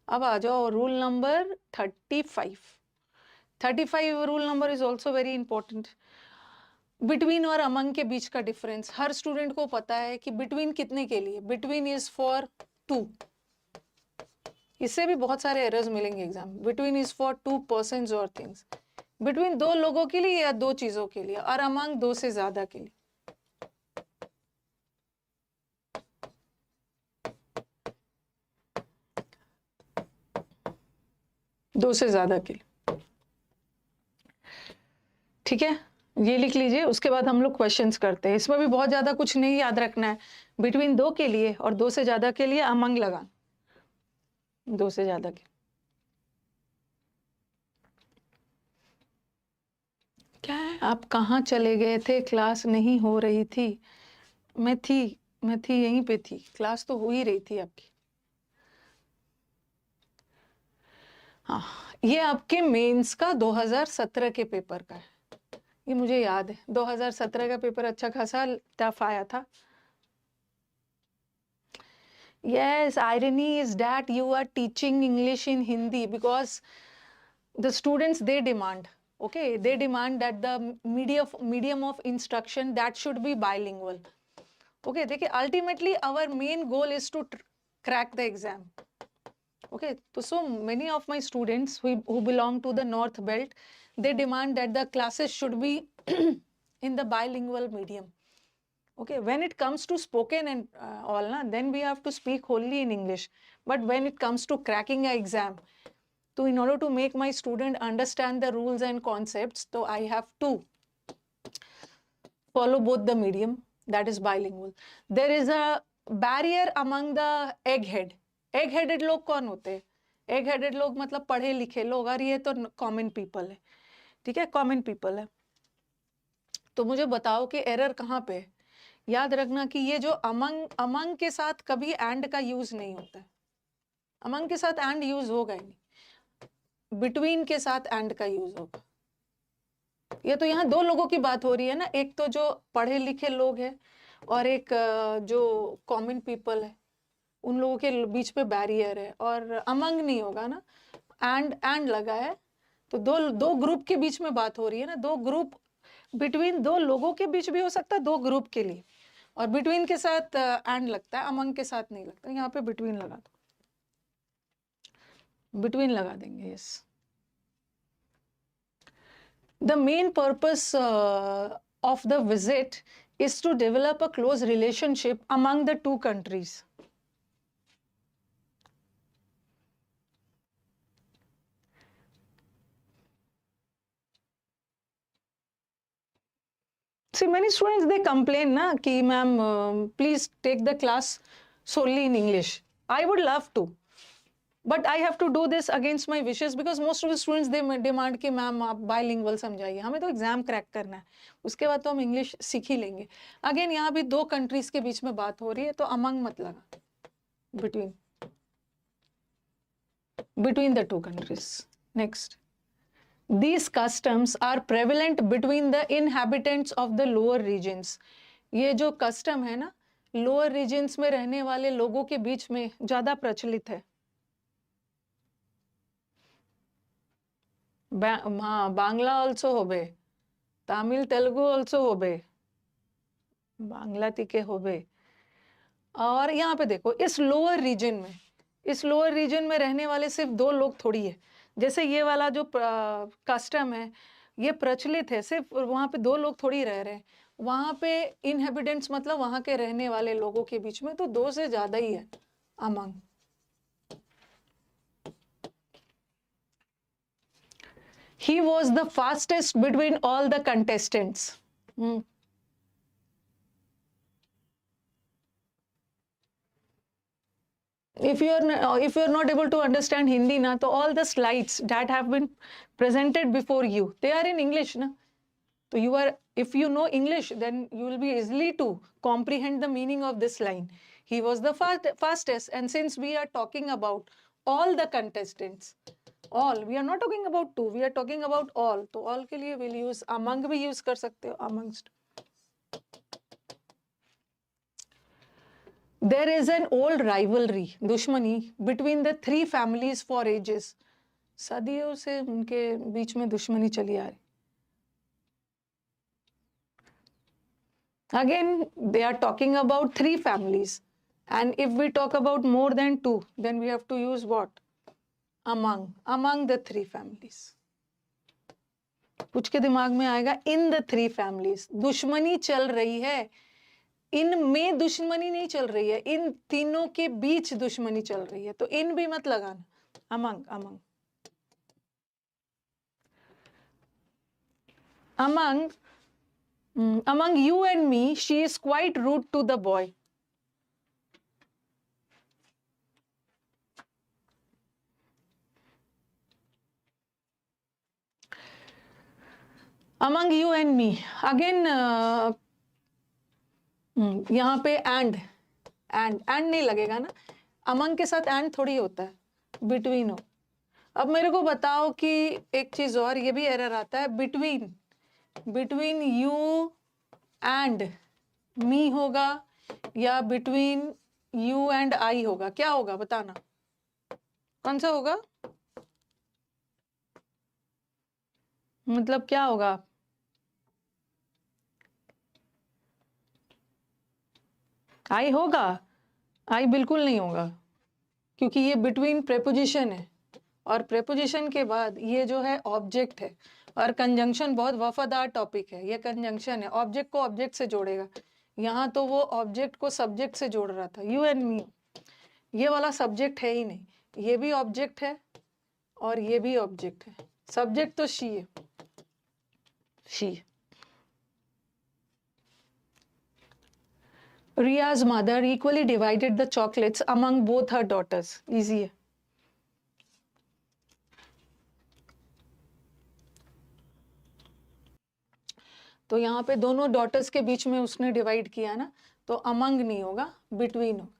अब आ जाओ rule number 35। 35 rule number is also very important. Between और अमंग के बीच का डिफरेंस हर स्टूडेंट को पता है कि बिटवीन कितने के लिए, बिटवीन इज फॉर टू। इससे भी बहुत सारे एरर्स मिलेंगे exam. Between is for to persons और थिंग्स, बिटवीन दो लोगों के लिए या दो चीजों के लिए, और अमंग दो से ज्यादा के लिए। दो से ज्यादा के लिए, ठीक है, ये लिख लीजिए। उसके बाद हम लोग क्वेश्चंस करते हैं। इसमें भी बहुत ज्यादा कुछ नहीं याद रखना है। बिटवीन दो के लिए और दो से ज्यादा के लिए अमंग लगा, दो से ज्यादा के। क्या है, आप कहाँ चले गए थे? क्लास नहीं हो रही थी। मैं थी यहीं पे थी, क्लास तो हो ही रही थी आपकी। हाँ, ये आपके मेंस का 2017 के पेपर का है। ये मुझे याद है, 2017 का पेपर अच्छा खासा टफ आया था। Yes, irony is that you are teaching English in Hindi because the students, they demand, okay, they demand that the medium of instruction that should be bilingual. Okay, देखिए, ultimately our main goal is to crack the exam. Okay, so many of my students who belong to the North Belt, they demand that the classes should be in the bilingual medium. Okay, when it comes to spoken and all, then we have to speak wholly in English. But when it comes to cracking an exam, so in order to make my student understand the rules and concepts, so I have to follow both the medium, that is bilingual. There is a barrier among the egghead. Egg-headed लोग कौन होते हैं? Egg-headed लोग मतलब पढ़े लिखे लोग, और ये तो कॉमन पीपल है, ठीक है, कॉमन पीपल है। तो मुझे बताओ कि एरर कहाँ पे है। याद रखना कि ये जो अमंग के साथ कभी एंड का यूज नहीं होता है। अमंग के साथ एंड यूज होगा ही नहीं, बिटवीन के साथ एंड का यूज होगा। ये तो यहाँ दो लोगों की बात हो रही है ना, एक तो जो पढ़े लिखे लोग हैं और एक जो कॉमन पीपल है, उन लोगों के बीच पे बैरियर है, और अमंग नहीं होगा ना, एंड लगा है। तो दो दो ग्रुप के बीच में बात हो रही है ना, दो ग्रुप, बिटवीन दो लोगों के बीच भी हो सकता है, दो ग्रुप के लिए। और बिटवीन के साथ एंड लगता है, अमंग के साथ नहीं लगता। यहाँ पे बिटवीन लगा दो, बिटवीन लगा देंगे। Yes, the main purpose of the visit is to develop a close relationship among the two countries. See, many students, they complain na ki ma'am, please take the class solely in English. I would love to, but I have to do this against my wishes because most of the students, they demand कि ma'am आप bilingual समझाइए, हमें तो exam crack करना है, उसके बाद तो हम इंग्लिश सीख ही लेंगे। अगेन यहाँ भी दो कंट्रीज के बीच में बात हो रही है, तो अमंग मत लगा, between the two countries. Next, these customs are prevalent between the inhabitants of the lower regions. ये जो कस्टम है ना, लोअर रीजन्स में रहने वाले लोगों के बीच में ज्यादा प्रचलित है। हाँ, बांग्ला ऑल्सो होबे, तमिल तेलुगु ऑल्सो होबे, बांग्ला तीखे होबे। और यहाँ पे देखो, इस लोअर रीजन में, इस लोअर रीजन में रहने वाले सिर्फ दो लोग थोड़ी है। जैसे ये वाला जो कस्टम है, ये प्रचलित है, सिर्फ वहां पे दो लोग थोड़ी रह रहे हैं। वहां पे इनहेबिटेंट्स मतलब वहां के रहने वाले लोगों के बीच में तो दो से ज्यादा ही है among. He was the fastest between all the contestants. If you're not able to understand Hindi na, तो all the slides that have been presented before you, they are in English na. So if you know English, then you will be easily to comprehend the meaning of this line. He was the fastest, and since we are talking about all the contestants, all, we are not talking about two, we are talking about all. तो all के लिए we'll use among, भी use कर सकते हो, amongst. There is an old rivalry, दुश्मनी between the 3 families for ages, सदियों से उनके बीच में दुश्मनी चली आ रही। Again, they are talking about 3 families, and if we talk about more than 2, then we have to use what? Among the 3 families. कुछ के दिमाग में आएगा in the 3 families, दुश्मनी चल रही है, इन में दुश्मनी नहीं चल रही है, इन तीनों के बीच दुश्मनी चल रही है, तो इन भी मत लगाना, among you and me, she is quite rude to the boy. Among you and me, again यहाँ पे and नहीं लगेगा ना, among के साथ and थोड़ी होता है, between हो। अब मेरे को बताओ कि एक चीज और, ये भी एरर आता है, between you and me होगा या between you and I होगा, क्या होगा बताना, कौन सा होगा, मतलब क्या होगा? आई होगा? आई बिल्कुल नहीं होगा, क्योंकि ये बिटवीन प्रेपोजिशन है, और प्रेपोजिशन के बाद ये जो है ऑब्जेक्ट है, और कंजंक्शन बहुत वफादार टॉपिक है, ये कंजंक्शन है, ऑब्जेक्ट को ऑब्जेक्ट से जोड़ेगा। यहाँ तो वो ऑब्जेक्ट को सब्जेक्ट से जोड़ रहा था, यू एंड मी, ये वाला सब्जेक्ट है ही नहीं, ये भी ऑब्जेक्ट है और ये भी ऑब्जेक्ट है, सब्जेक्ट तो शी है, she. Ria's mother equally divided the chocolates among both her daughters. Easy है। तो यहाँ पे दोनों डॉटर्स के बीच में उसने डिवाइड किया ना, तो among नहीं होगा, between होगा।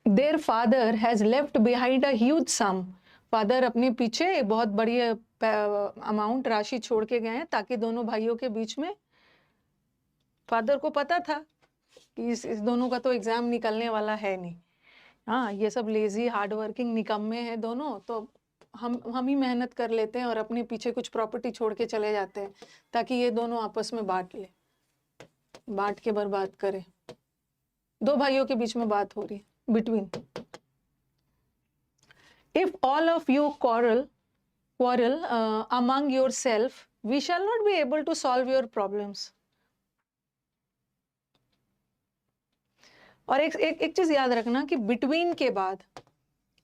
Their father has left behind a huge sum. Father अपने पीछे बहुत बड़ी अमाउंट राशि छोड़ के गए हैं, ताकि दोनों भाइयों के बीच में, फादर को पता था कि इस दोनों का तो एग्जाम निकलने वाला है नहीं, हाँ ये सब लेजी हार्ड वर्किंग निकम्मे हैं दोनों, तो हम ही मेहनत कर लेते हैं और अपने पीछे कुछ प्रॉपर्टी छोड़ के चले जाते हैं, ताकि ये दोनों आपस में बांट के बर्बाद करें। 2 भाइयों के बीच में बात हो रही है, between. If all of you quarrel among yourself, we shall not be able to solve your problems. और एक चीज याद रखना कि between के बाद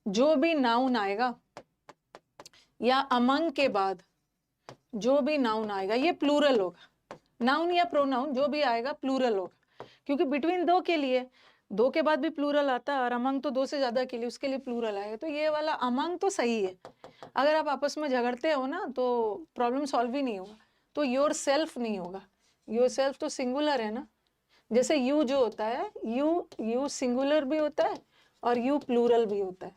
जो भी नाउन आएगा या among के बाद जो भी नाउन आएगा, ये प्लूरल होगा, नाउन या प्रोनाउन जो भी आएगा प्लूरल होगा, क्योंकि between 2 के लिए 2 के बाद भी प्लूरल आता है, और अमंग तो 2 से ज्यादा के लिए उसके लिए प्लूरल आएगा, तो ये वाला अमंग तो सही है। अगर आप आपस में झगड़ते हो ना तो प्रॉब्लम सॉल्व ही नहीं होगा, तो योर सेल्फ नहीं होगा, योर सेल्फ तो सिंगुलर है ना, जैसे यू जो होता है, यू सिंगुलर भी होता है और यू प्लूरल भी होता है,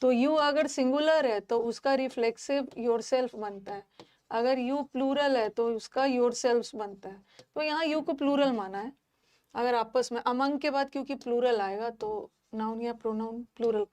तो यू अगर सिंगुलर है तो उसका रिफ्लेक्सिव योर सेल्फ बनता है, अगर यू प्लूरल है तो उसका योर सेल्फ बनता है, तो यहाँ यू को प्लूरल माना है। अगर आपस में अमंग के बाद क्योंकि प्लूरल आएगा तो नाउन या प्रोनाउन प्लूरल